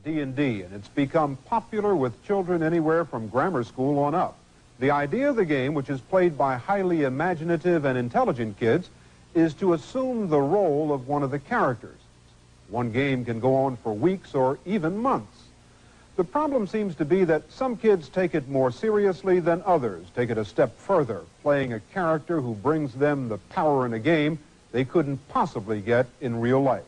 D&D, and it's become popular with children anywhere from grammar school on up. The idea of the game, which is played by highly imaginative and intelligent kids, is to assume the role of one of the characters. One game can go on for weeks or even months. The problem seems to be that some kids take it more seriously than others, take it a step further, playing a character who brings them the power in a game they couldn't possibly get in real life.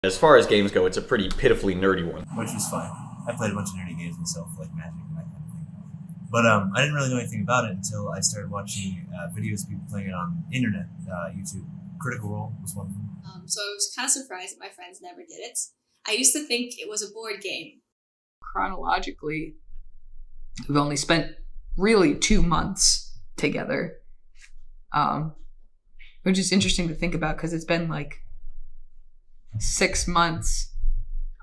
As far as games go, it's a pretty pitifully nerdy one. Which is fine. I played a bunch of nerdy games myself, like Magic and that kind of thing. But I didn't really know anything about it until I started watching videos of people playing it on the internet, YouTube. Critical Role was one of them. So I was kind of surprised that my friends never did it. I used to think it was a board game. Chronologically, we've only spent really 2 months together, which is interesting to think about because it's been like 6 months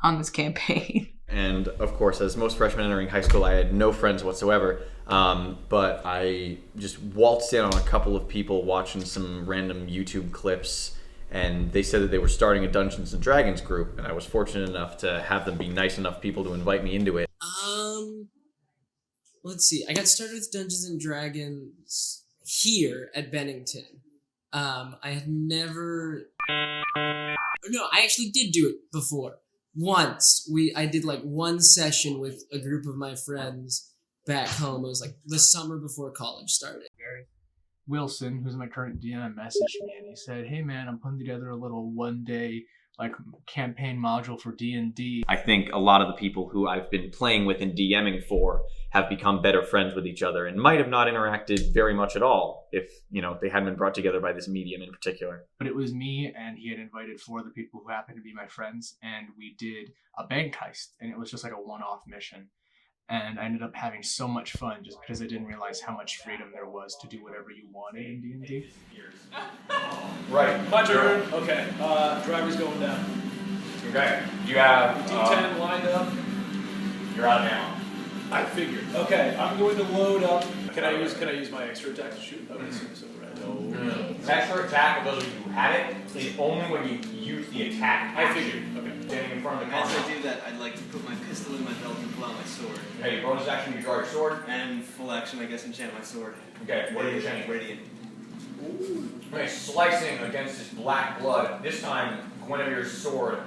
on this campaign. And of course, as most freshmen entering high school, I had no friends whatsoever. But I just waltzed in on a couple of people watching some random YouTube clips, and they said that they were starting a Dungeons and Dragons group, and I was fortunate enough to have them be nice enough people to invite me into it. Let's see. I got started with Dungeons and Dragons here at Bennington. I had never... No, I actually did do it before. Once. I did like one session with a group of my friends back home. It was like the summer before college started. Wilson, who's my current DM, messaged me and he said, "Hey man, I'm putting together a little one-day like campaign module for D&D. I think a lot of the people who I've been playing with and DMing for have become better friends with each other and might have not interacted very much at all if, they hadn't been brought together by this medium in particular." But it was me, and he had invited 4 other people who happened to be my friends, and we did a bank heist, and it was just like a one-off mission. And I ended up having so much fun just because I didn't realize how much freedom there was to do whatever you wanted in D&D. Right. My turn. Okay. Driver's going down. Okay. You have D10 lined up. You're out of ammo. I figured. Okay. I'm going to load up. Can I use my extra attack to shoot? Okay. So no. Extra attack, for those of you who have it, is only when you use the attack. I figured. Okay. Standing in front of the car. As I do that, I'd like to put my pistol in my belt and pull out my sword. Okay, bonus action, you draw your sword. And full action, I guess, enchant my sword. Okay, what are you enchanting? Radiant. Okay, slicing against his black blood. This time, Guinevere's sword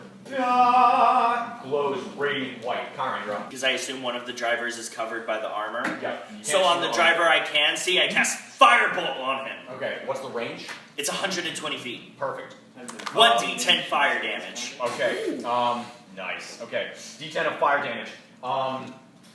glows radiant white. Karen, you're up. Because I assume one of the drivers is covered by the armor. Yeah. So on the driver I can see, I cast Firebolt on him. Okay, what's the range? It's 120 feet. Perfect. 1d10 fire damage. Okay, nice. Okay, d10 of fire damage.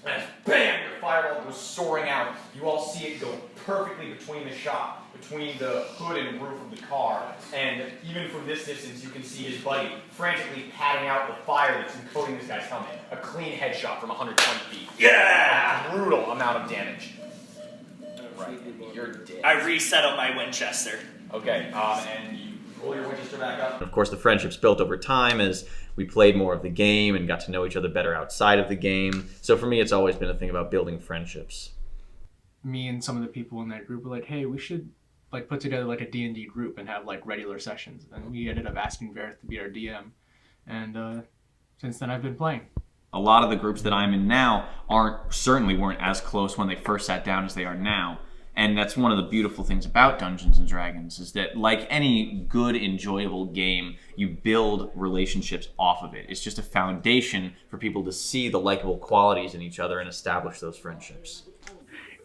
And bam, your fireball goes soaring out. You all see it go perfectly between the shop, between the hood and roof of the car. And even from this distance, you can see his buddy frantically patting out the fire that's encoding this guy's helmet. A clean headshot from 120 feet. Yeah! A brutal amount of damage. Right, you're dead. I resettle my Winchester. Okay, and you roll your Winchester back up. Of course, the friendships built over time as we played more of the game and got to know each other better outside of the game. So for me, it's always been a thing about building friendships. Me and some of the people in that group were like, "Hey, we should like put together like a D&D group and have like regular sessions." And we ended up asking Verith to be our DM. And since then, I've been playing. A lot of the groups that I'm in now certainly weren't as close when they first sat down as they are now. And that's one of the beautiful things about Dungeons and Dragons is that, like any good, enjoyable game, you build relationships off of it. It's just a foundation for people to see the likable qualities in each other and establish those friendships.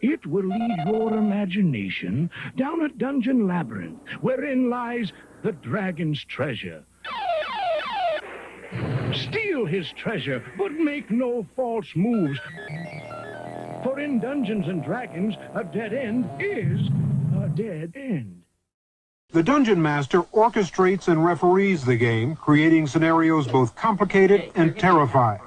It will lead your imagination down a dungeon labyrinth wherein lies the dragon's treasure. Steal his treasure, but make no false moves. For in Dungeons and Dragons, a dead end is a dead end. The Dungeon Master orchestrates and referees the game, creating scenarios both complicated and terrifying.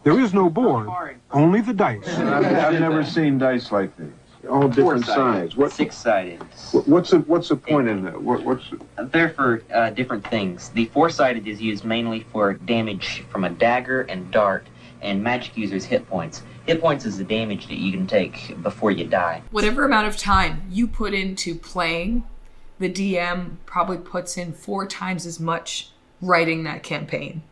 There is no board, Only the dice. I've never seen dice like these. All different size. What? Six-sided. What's the point in that? What's? They're for different things. The four-sided is used mainly for damage from a dagger and dart, and magic users' hit points. Hit points is the damage that you can take before you die. Whatever amount of time you put into playing, the DM probably puts in 4 times as much writing that campaign.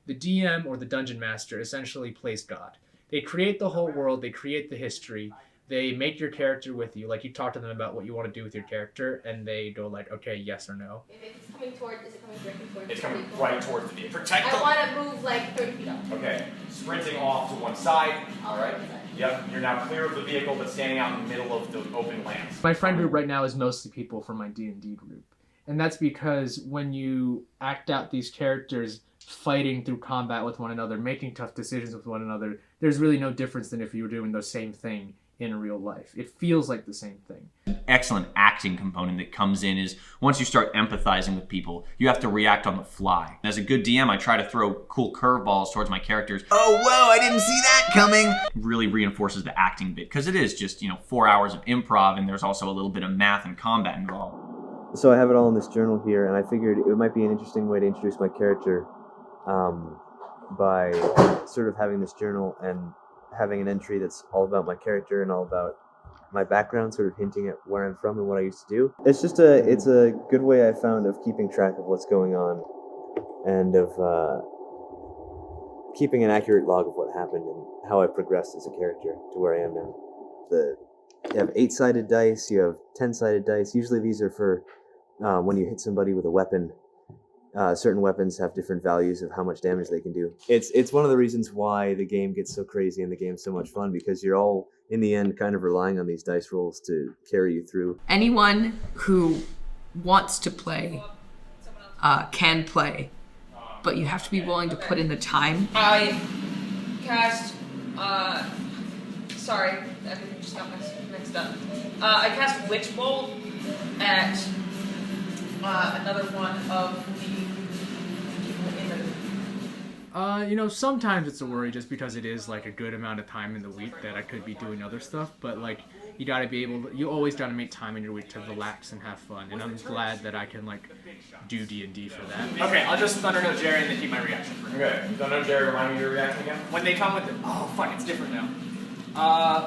The DM or the Dungeon Master essentially plays God. They create the whole world, they create the history, they make your character with you, like you talk to them about what you want to do with your character, and they go like, okay, yes or no. If it's coming toward, is it coming directly towards It's the coming vehicle? right towards the vehicle. Protect I want to move like 30 feet up. Okay, sprinting off to one side. All right. Yep, you're now clear of the vehicle, but standing out in the middle of the open lands. My friend group right now is mostly people from my D&D group. And that's because when you act out these characters fighting through combat with one another, making tough decisions with one another, there's really no difference than if you were doing the same thing in real life. It feels like the same thing. An excellent acting component that comes in is once you start empathizing with people, you have to react on the fly. As a good DM, I try to throw cool curveballs towards my characters. Oh, whoa, I didn't see that coming. Really reinforces the acting bit, because it is just, 4 hours of improv, and there's also a little bit of math and combat involved. So I have it all in this journal here, and I figured it might be an interesting way to introduce my character by sort of having this journal and having an entry that's all about my character and all about my background, sort of hinting at where I'm from and what I used to do. It's a good way I found of keeping track of what's going on and of keeping an accurate log of what happened and how I progressed as a character to where I am now. You have 8-sided dice, you have 10-sided dice. Usually these are for when you hit somebody with a weapon. Certain weapons have different values of how much damage they can do. It's one of the reasons why the game gets so crazy and the game's so much fun, because you're all, in the end, kind of relying on these dice rolls to carry you through. Anyone who wants to play can play, but you have to be willing to put in the time. I cast, sorry, everything just got mixed up. I cast Witch Bolt at another one of the people in the... Sometimes it's a worry just because it is like a good amount of time in the week that I could be doing other stuff, but like you gotta be able to, you always gotta make time in your week to relax and have fun, and I'm glad that I can like do D&D for that. Okay, I'll just Thunder Note Jerry and then keep my reaction. Okay, Thunder Note Jerry, remind me of your reaction again? When they come with it's different now.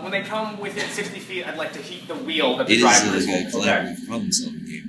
When they come within 60 feet, I'd like to heat the wheel that the It driver is is a holding. collaborative problem-solving game.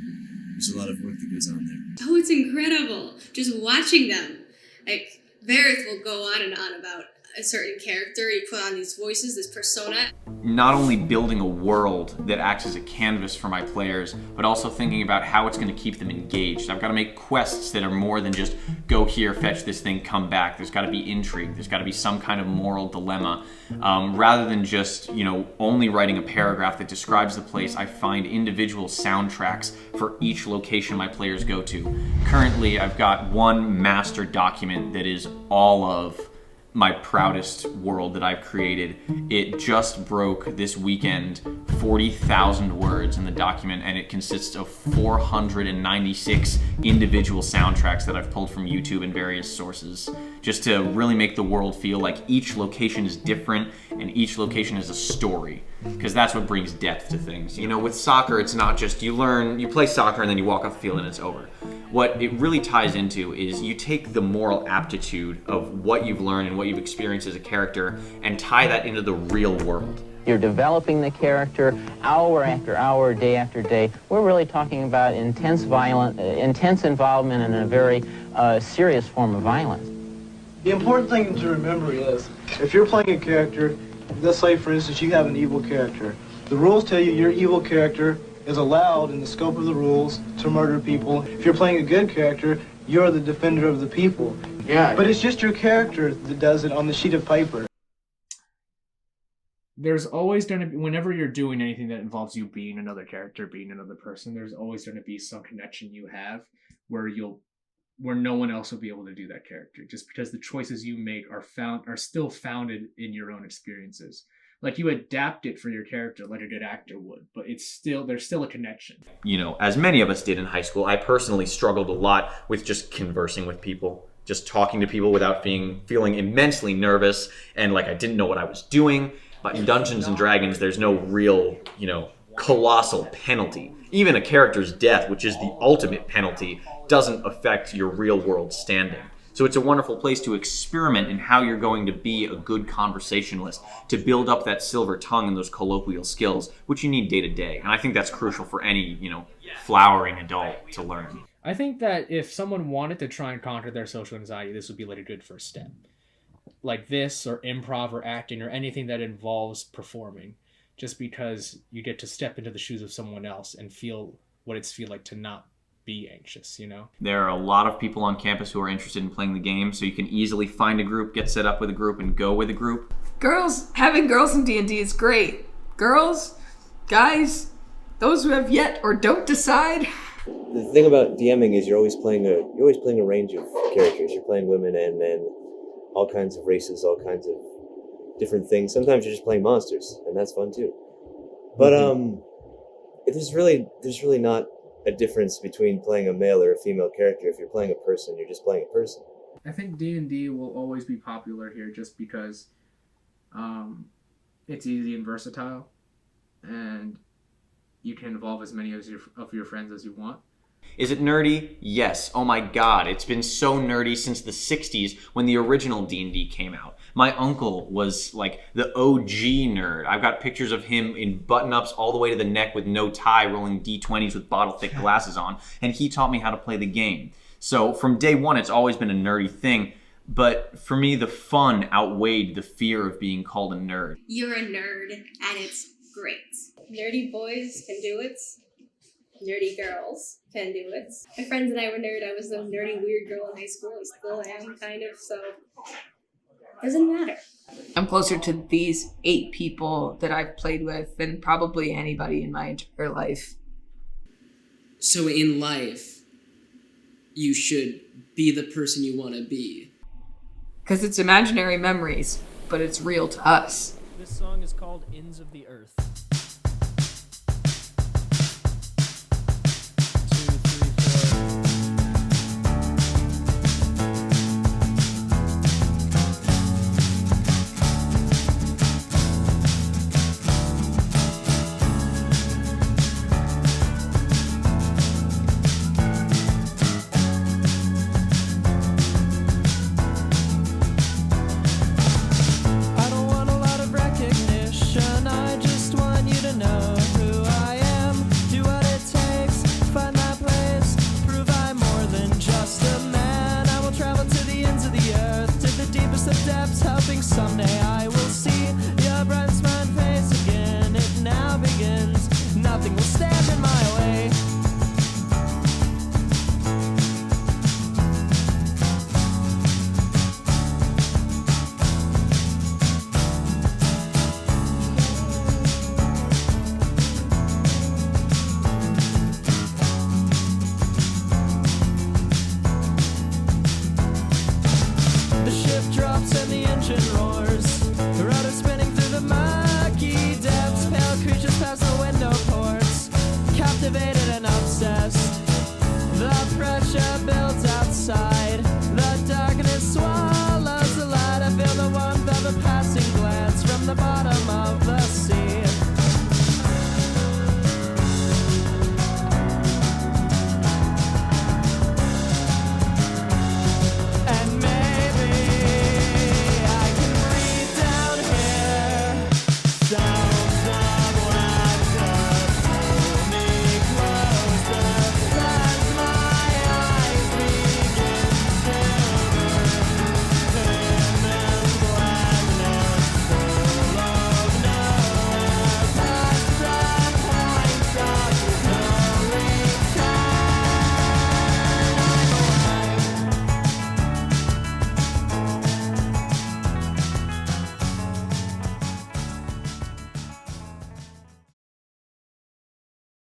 There's a lot of work that goes on there. Oh, it's incredible. Just watching them. Like, Varith will go on and on about a certain character. You put on these voices, this persona. Not only building a world that acts as a canvas for my players, but also thinking about how it's going to keep them engaged. I've got to make quests that are more than just go here, fetch this thing, come back. There's got to be intrigue. There's got to be some kind of moral dilemma. Rather than just, only writing a paragraph that describes the place, I find individual soundtracks for each location my players go to. Currently, I've got one master document that is all of my proudest world that I've created. It just broke this weekend 40,000 words in the document, and it consists of 496 individual soundtracks that I've pulled from YouTube and various sources, just to really make the world feel like each location is different and each location is a story, because that's what brings depth to things. With soccer, it's not just you play soccer and then you walk off the field and it's over. What it really ties into is you take the moral aptitude of what you've learned and what you've experienced as a character and tie that into the real world. You're developing the character hour after hour, day after day. We're really talking about intense involvement in a very serious form of violence. The important thing to remember is, if you're playing a character, let's say for instance you have an evil character, the rules tell you your evil character is allowed in the scope of the rules to murder people. If you're playing a good character, you're the defender of the people. Yeah. But it's just your character that does it on the sheet of paper. There's always going to be, whenever you're doing anything that involves you being another character, being another person, there's always going to be some connection you have where no one else will be able to do that character, just because the choices you make are still founded in your own experiences. Like you adapt it for your character like a good actor would, but there's still a connection. As many of us did in high school, I personally struggled a lot with just conversing with people. just talking to people without feeling immensely nervous and like I didn't know what I was doing. But in Dungeons and Dragons, there's no real, colossal penalty. Even a character's death, which is the ultimate penalty, doesn't affect your real world standing. So it's a wonderful place to experiment in how you're going to be a good conversationalist, to build up that silver tongue and those colloquial skills, which you need day to day. And I think that's crucial for any, flowering adult to learn. I think that if someone wanted to try and conquer their social anxiety, this would be like a good first step. Like this, or improv, or acting, or anything that involves performing. Just because you get to step into the shoes of someone else and feel what it's feel like to not be anxious, There are a lot of people on campus who are interested in playing the game, so you can easily find a group, get set up with a group, and go with a group. Having girls in D&D is great. Girls, guys, those who have yet or don't decide. The thing about DMing is you're always playing a range of characters. You're playing women and men, all kinds of races, all kinds of different things. Sometimes you're just playing monsters, and that's fun too. But there's really not a difference between playing a male or a female character. If you're playing a person, you're just playing a person. I think D&D will always be popular here just because it's easy and versatile, and you can involve as many of your friends as you want. Is it nerdy? Yes. Oh my god, it's been so nerdy since the 60s when the original D&D came out. My uncle was like the OG nerd. I've got pictures of him in button-ups all the way to the neck with no tie, rolling D20s with bottle-thick glasses on, and he taught me how to play the game. So from day one, it's always been a nerdy thing, but for me, the fun outweighed the fear of being called a nerd. You're a nerd, and it's great. Nerdy boys can do it. Nerdy girls can do it. My friends and I were nerd. I was a nerdy weird girl in high school. I still am, kind of, so doesn't matter. I'm closer to these 8 people that I've played with than probably anybody in my entire life. So in life, you should be the person you want to be. Because it's imaginary memories, but it's real to us. This song is called Ends of the Earth.